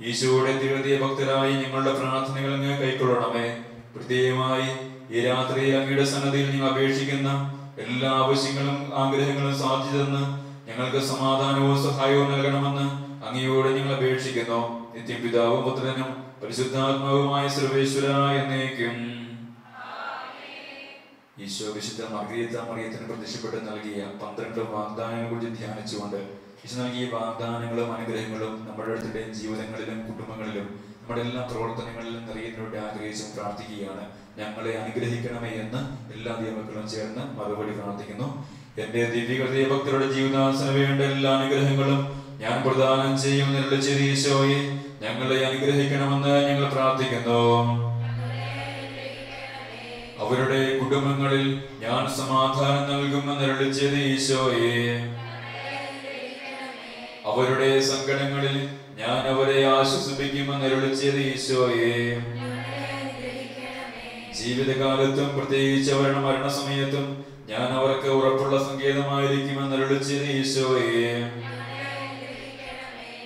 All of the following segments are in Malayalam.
ഈശോയുടെ തിരുഹൃദയ ഭക്തരായി ഞങ്ങളുടെ പ്രാർത്ഥനകൾ അങ്ങ് കൈക്കൊള്ളണമേ. പ്രത്യേകമായി ഈ രാത്രിയിൽ അങ്ങയുടെ സന്നദ്ധിയിൽ ഞങ്ങൾ അപേക്ഷിക്കുന്ന എല്ലാ ആവശ്യങ്ങളും ആഗ്രഹങ്ങളും സാധിച്ചതെന്ന് ഞങ്ങൾക്ക് സമാധാനവും സഹായവും നൽകണമെന്ന് അങ്ങയോട് ഞങ്ങൾ അപേക്ഷിക്കുന്നു. നിത്യം പിതാവും പുത്രനും പരിശുദ്ധാത്മാവുമായ സർവേശ്വര എന്നേക്കും. ഈശോ വിശുദ്ധ മറിയത്തിന് പ്രത്യക്ഷപ്പെട്ട് നൽകിയ 12 വാഗ്ദാനങ്ങളെ കുറിച്ച് ധ്യാനിച്ചുകൊണ്ട് ഈശോ നൽകിയ വാഗ്ദാനങ്ങളും അനുഗ്രഹങ്ങളും നമ്മുടെ അടുത്തുടെയും ജീവിതങ്ങളിലും കുടുംബങ്ങളിലും നമ്മുടെ എല്ലാ പ്രവർത്തനങ്ങളിലും നിറയുന്നതിനോട് ആഗ്രഹിച്ചും പ്രാർത്ഥിക്കുകയാണ്. ഞങ്ങളെ അനുഗ്രഹിക്കണമേ എന്ന് എല്ലാ ദൈവമക്കളും ചേർന്ന് മറുപടി പ്രാർത്ഥിക്കുന്നു. എന്റെ ദിവ്യഹൃദയ ഭക്തരുടെ ജീവിതാസന വേണ്ട എല്ലാ അനുഗ്രഹങ്ങളും ഞാൻ പ്രദാനം ചെയ്യുമെന്നുള്ള ചെറിയ ഈശോയെ ഞങ്ങളെ അനുഗ്രഹിക്കണമെന്ന് ഞങ്ങൾ പ്രാർത്ഥിക്കുന്നു. അവരുടെ കുടുംബങ്ങളിൽ ഞാൻ സമാധാനം നൽകുമെന്നുള്ള ചെറിയ ഈശോയെ അവരുടെ സങ്കടങ്ങളിൽ ഞാൻ അവരെ ആശ്വസിപ്പിക്കുമെന്നുള്ള ചെറിയ ഈശോയെ ജീവിതകാലത്തും പ്രത്യേകിച്ച് അവരുടെ മരണസമയത്തും ഞാൻ അവർക്ക് ഉറപ്പുള്ള സങ്കേതമായിരിക്കുമെന്നുള്ള ചെറിയ ഈശോയെ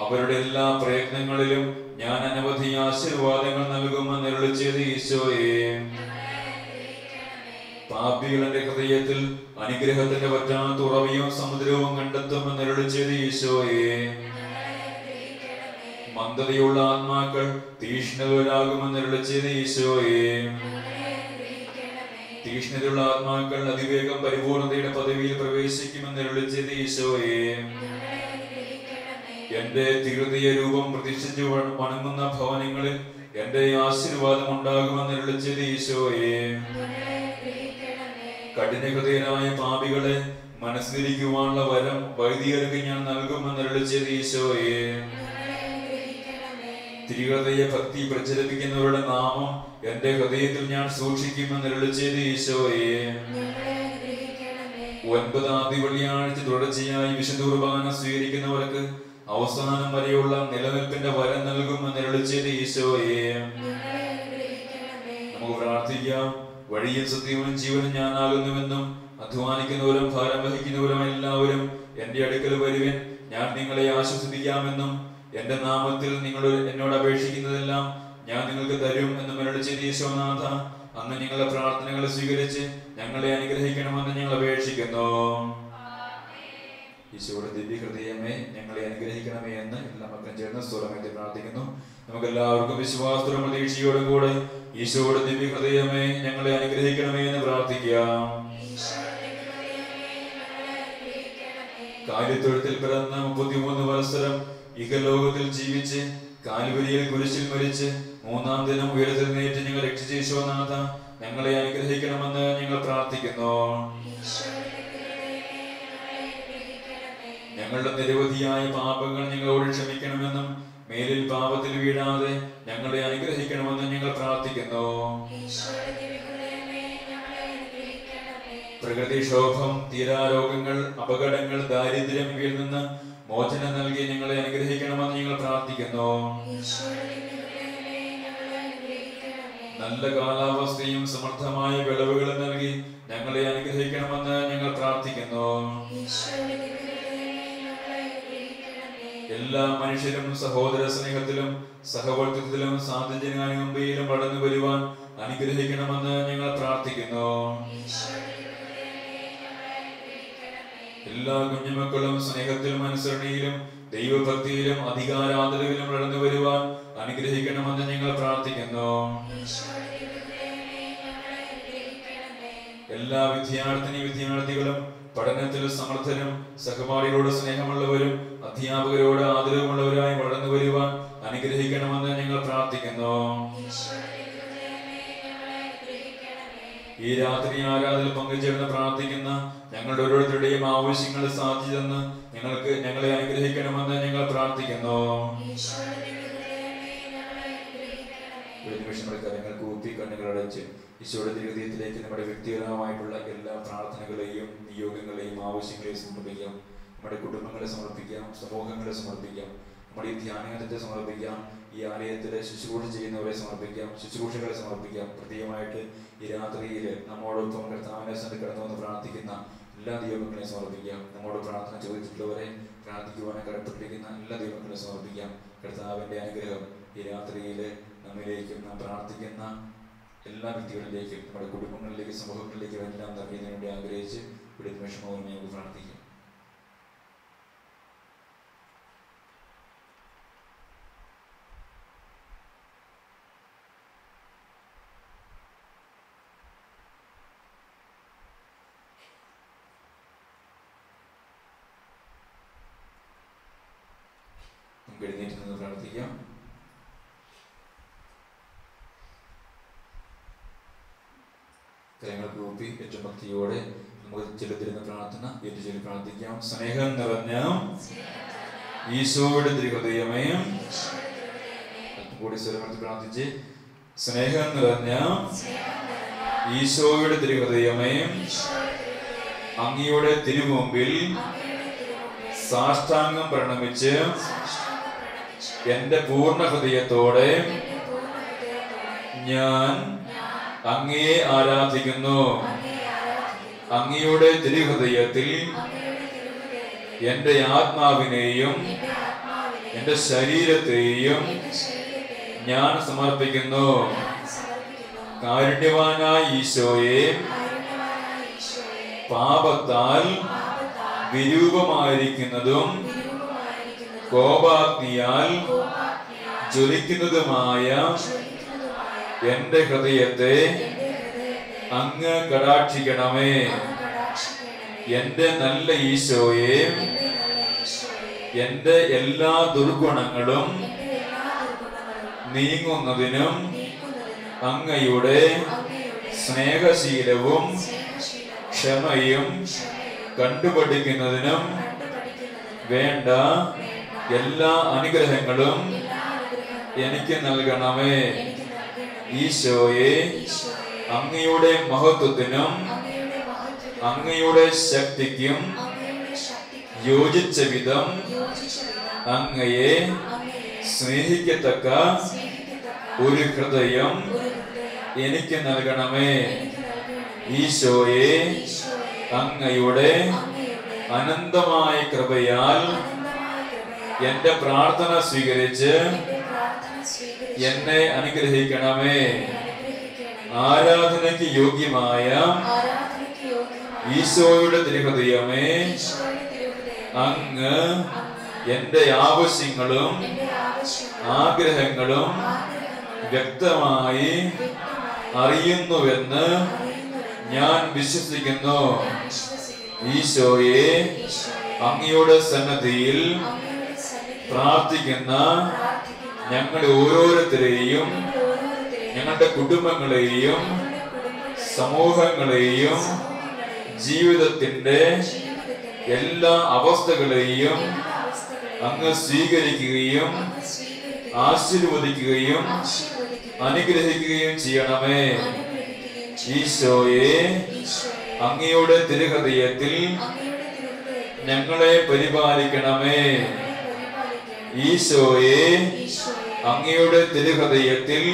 അവരുടെ എല്ലാ പ്രയത്നങ്ങളിലും ഞാൻ അനവധി ആശീർവാദങ്ങൾ നൽകുമെന്നുള്ള ചെറിയ ഈശോയെ പാപികളുടെ ഹൃദയത്തിൽ അനുഗ്രഹത്തിന്റെ പറ്റാത്ത ഉറവയും സമുദ്രവും കണ്ടെത്തുമെന്നുള്ള ചെറിയ ഈശോയെ മന്ദതയുള്ള ആത്മാക്കൾ തീഷ്ണതരാകുമെന്നുള്ള ചെറിയ ഈശോയെ തീഷ്ണതയുള്ള ആത്മാക്കൾ അതിവേഗം പരിപൂർണതയുടെ പദവിയിൽ പ്രവേശിക്കുമെന്നുള്ള ചെറിയ ഈശോയെ എന്റെ തിരുഹൃദയ രൂപം പ്രതിഷ്ഠിച്ചു വണങ്ങുന്ന ഭവനങ്ങളിൽ എന്റെ ആശീർവാദം ഉണ്ടാകുമെന്നുള്ള ചെറിയ ഈശോയെ കഠിനഹൃദയരായ പാപികളെ മനസ്സിലിരിക്കുവാനുള്ള വരം വൈദികർക്ക് ഞാൻ നൽകുമെന്നുള്ള ചെറിയ ഈശോയെ തിരുഹൃദയ ഭക്തി പ്രചരിപ്പിക്കുന്നവരുടെ നാമം എന്റെ ഹൃദയത്തിൽ ഞാൻ സൂക്ഷിക്കുമെന്നുള്ള ചെറിയ ഈശോയെ 9 വെള്ളിയാഴ്ച തുടർച്ചയായി വിശുദ്ധ കുർബാന സ്വീകരിക്കുന്നവർക്ക് അവസാനം വരെയുള്ള നിലനിൽപ്പിന്റെ വരം നൽകുമെന്നുള്ള ചെറിയ ഈശോയെ നമുക്ക് പ്രാർത്ഥിക്കാം. വഴിയും സത്യവും ജീവനും ഞാനാകുന്നുവെന്നും അധ്വാനിക്കുന്നവരും ഭാരം വഹിക്കുന്നവരും എല്ലാവരും എന്റെ അടുക്കൽ വരുവിൻ, ഞാൻ നിങ്ങളെ ആശ്വസിപ്പിക്കാമെന്നും എന്റെ നാമത്തിൽ നിങ്ങൾ എന്നോട് അപേക്ഷിക്കുന്നതെല്ലാം ഞാൻ നിങ്ങൾക്ക് തരും എന്നും എന്നോട് ചെറിയ ഈശോനാഥ അങ്ങ് നിങ്ങളുടെ പ്രാർത്ഥനകൾ സ്വീകരിച്ച് ഞങ്ങളെ അനുഗ്രഹിക്കണമെന്ന് ഞങ്ങൾ അപേക്ഷിക്കുന്നു. ഈശോയുടെ ദിവ്യഹൃദയമേ ഞങ്ങളെ അനുഗ്രഹിക്കണമേ എന്ന് എല്ലാ മക്കളും ചേർന്ന് സ്വരമേറ്റി പ്രാർത്ഥിക്കുന്നു. നമുക്ക് എല്ലാവർക്കും വിശ്വാസത്തോടും പ്രതീക്ഷയോടും കൂടെ ഈശോയുടെ ദിവ്യഹൃദയമേ ഞങ്ങളെ അനുഗ്രഹിക്കണമേ എന്ന് പ്രാർത്ഥിക്കാം. കാര്യത്തൊഴുത്തിൽ പിറന്ന 33 വത്സരം ഇഹലോകത്തിൽ ജീവിച്ച് കാൽവരിയിൽ കുരിശിൽ മരിച്ച് 3-ാം ദിനം ഉയർത്തെഴുന്നേറ്റ് ഞങ്ങൾ രക്ഷിച്ച ഈശോനാഥ ഞങ്ങളെ അനുഗ്രഹിക്കണമെന്ന് ഞങ്ങൾ പ്രാർത്ഥിക്കുന്നു. ഞങ്ങളുടെ നിരവധിയായ പാപങ്ങൾ ഞങ്ങളോട് ക്ഷമിക്കണമെന്നും മേലിൽ പാപത്തിൽ വീഴാതെ ഞങ്ങളെ അനുഗ്രഹിക്കണമെന്ന് ഞങ്ങൾ പ്രാർത്ഥിക്കുന്നു. പ്രകൃതിക്ഷോഭം, തീരാരോഗങ്ങൾ, അപകടങ്ങൾ, ദാരിദ്ര്യം ഇവയിൽ നിന്ന് മോചനം നൽകി ഞങ്ങളെ അനുഗ്രഹിക്കണമെന്ന് ഞങ്ങൾ പ്രാർത്ഥിക്കുന്നു. നല്ല കാലാവസ്ഥയും സമൃദ്ധമായ വിളവുകളും നൽകി ഞങ്ങളെ അനുഗ്രഹിക്കണമെന്ന് ഞങ്ങൾ പ്രാർത്ഥിക്കുന്നു. എല്ലാ മനുഷ്യരും സഹോദര സ്നേഹത്തിലും സഹവർത്തിത്വത്തിലും സാന്ത്വനത്തിലും വളർന്നു വരുവാൻ അനുഗ്രഹിക്കണമെന്ന് ഞങ്ങൾ പ്രാർത്ഥിക്കുന്നു. എല്ലാ കുഞ്ഞുമക്കളും സ്നേഹത്തിലും അനുസരണയിലും ദൈവഭക്തിയിലും അധികാരാദരവിലും വളർന്നു വരുവാൻ അനുഗ്രഹിക്കണമെന്ന് ഞങ്ങൾ പ്രാർത്ഥിക്കുന്നു. എല്ലാ വിദ്യാർത്ഥിനികളും പഠനത്തിൽ സമർത്ഥരും സഹപാഠികളോട് സ്നേഹമുള്ളവരും അധ്യാപകരോട് ആദരവുമുള്ളവരായി വളർന്നു വരുവാൻ അനുഗ്രഹിക്കണമെന്ന് ഞങ്ങൾ പ്രാർത്ഥിക്കുന്നു. ഈ രാത്രി ആരാധനയിൽ പങ്കുചേർന്ന് പ്രാർത്ഥിക്കുന്ന ഞങ്ങളുടെ ഓരോരുത്തരുടെയും ആവശ്യങ്ങൾ സാധിച്ചെന്ന് ഞങ്ങളെ അനുഗ്രഹിക്കണമെന്ന് ഞങ്ങൾ പ്രാർത്ഥിക്കുന്നു. ഒരു നിമിഷം നമ്മുടെ കരങ്ങൾ കൂപ്പി കണ്ണുകൾ അടച്ച് ഈശോയുടെ ഹൃദയത്തിലേക്ക് നമ്മുടെ വ്യക്തിപരമായിട്ടുള്ള എല്ലാ പ്രാർത്ഥനകളെയും നിയോഗങ്ങളെയും ആവശ്യങ്ങളെയും സമർപ്പിക്കാം. നമ്മുടെ കുടുംബങ്ങളെ സമർപ്പിക്കാം, സമൂഹങ്ങളെ സമർപ്പിക്കാം, നമ്മുടെ ഈ ധ്യാനത്തെ സമർപ്പിക്കാം, ഈ ആലയത്തിലെ ശുശ്രൂഷ ചെയ്യുന്നവരെ സമർപ്പിക്കാം, ശുശ്രൂഷകളെ സമർപ്പിക്കാം. പ്രത്യേകമായിട്ട് ഈ രാത്രിയിൽ നമ്മോടൊപ്പം കർത്താവിനെ സന്നിധി കടന്നു വന്ന് പ്രാർത്ഥിക്കുന്ന എല്ലാ ദൈവങ്ങളെയും സമർപ്പിക്കാം. നമ്മോട് പ്രാർത്ഥന ചോദിച്ചിട്ടുള്ളവരെ പ്രാർത്ഥിക്കുവാനും കടപ്പെട്ടിരിക്കുന്ന എല്ലാ ദൈവങ്ങളെയും സമർപ്പിക്കാം. കർത്താവിൻ്റെ അനുഗ്രഹം ഈ രാത്രിയിൽ നമ്മിലേക്കും നാം പ്രാർത്ഥിക്കുന്ന എല്ലാ വ്യക്തികളിലേക്കും നമ്മുടെ കുടുംബങ്ങളിലേക്കും സമൂഹങ്ങളിലേക്കും എല്ലാം നൽകുന്നതിന് വേണ്ടി ആഗ്രഹിച്ച് ഇവിടെ നിമിഷമോർമ്മ നമുക്ക് പ്രാർത്ഥിക്കാം. നമുക്ക് എഴുന്നേറ്റ് നിന്ന് പ്രാർത്ഥിക്കാം. കരങ്ങൾ കൂപ്പി ഏറ്റവും ഭക്തിയോടെ നമുക്ക് ചെലുത്തിരുന്ന പ്രാർത്ഥന ഏറ്റുചൊല്ലി പ്രാർത്ഥിക്കാം. സ്നേഹം നിറഞ്ഞ ഈശോയുടെ തിരുഹൃദയമേ, അല്പം കൂടി സ്വരമെടുത്ത് പ്രാർത്ഥിച്ച്. സ്നേഹം നിറഞ്ഞ ഈശോയുടെ തിരുഹൃദയമേ, അങ്ങയുടെ തിരുമുമ്പിൽ സാഷ്ടാംഗം പ്രണമിച്ച് എന്റെ പൂർണ്ണ ഹൃദയത്തോടെ ഞാൻ അങ്ങയെ ആരാധിക്കുന്നു. അങ്ങയുടെ തിരുഹൃദയത്തിൽ എന്റെ ആത്മാവിനെയും എന്റെ ശരീരത്തെയും ഞാൻ സമർപ്പിക്കുന്നു. കാരുണ്യവാനായ ഈശോയെ, പാപത്താൽ വിരൂപമായിരിക്കുന്നതും കോപാഗ്നിയാൽ ജ്വലിക്കുന്നതുമായ എന്റെ ഹൃദയത്തെ അങ്ങ് കടാക്ഷിക്കണമേ. എന്റെ നല്ല ഈശോയെ, എന്റെ എല്ലാ ദുർഗുണങ്ങളും നീങ്ങുന്നതിനും അങ്ങയുടെ സ്നേഹശീലവും ക്ഷമയും കണ്ടുപഠിക്കുന്നതിനും വേണ്ട എല്ലാ അനുഗ്രഹങ്ങളും എനിക്ക് നൽകണമേ. ഈശോയെ, അങ്ങയുടെ മഹത്വത്തിനും അങ്ങയുടെ ശക്തിക്കും യോജിച്ച വിധം അങ്ങയെ സ്നേഹിക്കത്തക്ക ഒരു ഹൃദയം എനിക്ക് നൽകണമേ. ഈശോയെ, അങ്ങയുടെ അനന്തമായ കൃപയാൽ എന്റെ പ്രാർത്ഥന സ്വീകരിച്ച് എന്നെ അനുഗ്രഹിക്കണമേ. ആരാധനയ്ക്ക് യോഗ്യമായ ഈശോയുടെ തിരുഹൃദയമേ, അങ്ങ് എന്റെ ആവശ്യങ്ങളും ആഗ്രഹങ്ങളും വ്യക്തമായി അറിയുന്നുവെന്ന് ഞാൻ വിശ്വസിക്കുന്നു. ഈശോയെ, അങ്ങയുടെ സന്നദ്ധിയിൽ പ്രാർത്ഥിക്കുന്ന ഞങ്ങളുടെ ഓരോരുത്തരെയും ഞങ്ങളുടെ കുടുംബങ്ങളെയും സമൂഹങ്ങളെയും ജീവിതത്തിന്റെ എല്ലാ അവസ്ഥകളെയും അങ്ങ് സ്വീകരിക്കുകയും ആശീർവദിക്കുകയും അനുഗ്രഹിക്കുകയും ചെയ്യണമേ. ഈശോയെ, അങ്ങയുടെ തിരുഹൃദയത്തിൽ ഞങ്ങളെ പരിപാലിക്കണമേ. ഈശോയെ, അങ്ങയുടെ തിരുഹൃദയത്തിൽ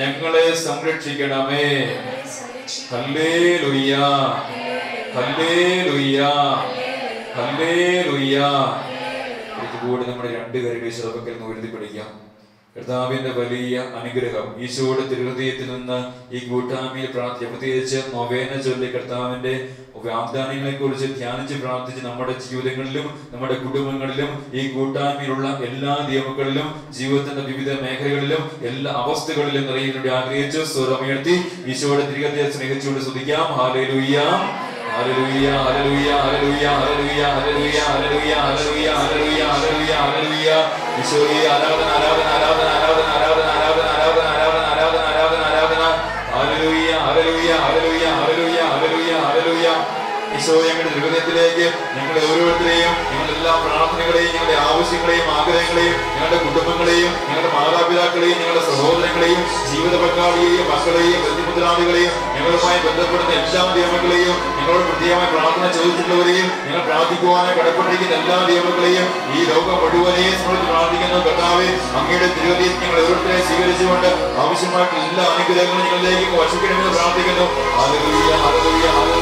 ഞങ്ങളെ സംരക്ഷിക്കണമേ. ഹല്ലേലൂയ, ഹല്ലേലൂയ, ഹല്ലേലൂയ. ഇതുകൂടി നമ്മുടെ രണ്ട് കരങ്ങൾ ശോഭക്കൽ നിന്ന് എഴുതി പഠിക്കാം. കർത്താവിന്റെ വലിയ അനുഗ്രഹം ഈശോയുടെ തിരുഹൃദയത്തിൽ നിന്ന് ഈ കൂട്ടായ്മയിൽ പ്രാർത്ഥിച്ച, പ്രത്യേകിച്ച് നൊവേന ചൊല്ലി കർത്താവിന്റെ വാഗ്ദാനങ്ങളെ കുറിച്ച് ധ്യാനിച്ച് പ്രാർത്ഥിച്ച് നമ്മുടെ ജീവിതങ്ങളിലും നമ്മുടെ കുടുംബങ്ങളിലും ഈ കൂട്ടായ്മയിലുള്ള എല്ലാ നിയമങ്ങളിലും ജീവിതത്തിന്റെ വിവിധ മേഖലകളിലും എല്ലാ അവസ്ഥകളിലും നിറയുന്നതിന് ആഗ്രഹിച്ചു സ്വരമുയർത്തി ഈശോയുടെ തിരുഹൃദയത്തെ സ്നേഹിച്ചുകൊണ്ട് സ്തുതിക്കാം. ഹല്ലേലൂയ, ഹല്ലേലൂയ, ഹല്ലേലൂയ, ഹല്ലേലൂയ, ഹല്ലേലൂയ, ഹല്ലേലൂയ, ഹല്ലേലൂയ, ഹല്ലേലൂയ, ഹല്ലേലൂയ, ഹല്ലേലൂയ, ഹല്ലേലൂയ. ഈശോയെ ആരാധന, ആരാധന, ആരാധന, ആരാധന, ആരാധന, ആരാധന, ആരാധന, ആരാധന, ആരാധന, ആരാധന, ആരാധന. ഹല്ലേലൂയ, ഹല്ലേലൂയ, ഹല്ലേലൂയ, ഹല്ലേലൂയ, ഹല്ലേലൂയ, ഹല്ലേലൂയ. ഈശോ ഞങ്ങളുടെ ഹൃദയത്തിലേക്ക് ഞങ്ങളുടെ ഓരോരുത്തരെയും, ഞങ്ങളുടെ എല്ലാ പ്രാർത്ഥനകളെയും, ഞങ്ങളുടെ ആവശ്യങ്ങളെയും ആഗ്രഹങ്ങളെയും, ഞങ്ങളുടെ കുടുംബങ്ങളെയും, ഞങ്ങളുടെ മാതാപിതാക്കളെയും, ഞങ്ങളുടെ സഹോദരങ്ങളെയും, ജീവിത പങ്കാളിയെയും, മക്കളെയും, ബന്ധുമുദ്രാദികളെയും, ഞങ്ങളുമായി ബന്ധപ്പെടുന്ന എല്ലാ നിയമങ്ങളെയും, ഞങ്ങളോട് പ്രത്യേകമായി പ്രാർത്ഥന ചോദിച്ചിട്ടുള്ളവരെയും, ഞങ്ങൾ പ്രാർത്ഥിക്കുവാനായി കടപ്പെട്ടിരിക്കുന്ന എല്ലാ നിയമങ്ങളെയും, ഈ ലോകം മുഴുവനെയും സ്മരിച്ച് പ്രാർത്ഥിക്കുന്നു. കർത്താവേ, അങ്ങയുടെ തിരുഹൃദയത്തിൽ ഞങ്ങൾ ഓരോരുത്തരെയും സ്വീകരിച്ചുകൊണ്ട് ആവശ്യമായിട്ടുള്ള എല്ലാ അനുഗ്രഹങ്ങളും ഞങ്ങളിലേക്ക് വർഷിക്കണമെന്ന് പ്രാർത്ഥിക്കുന്നു. Hallelujah, hallelujah.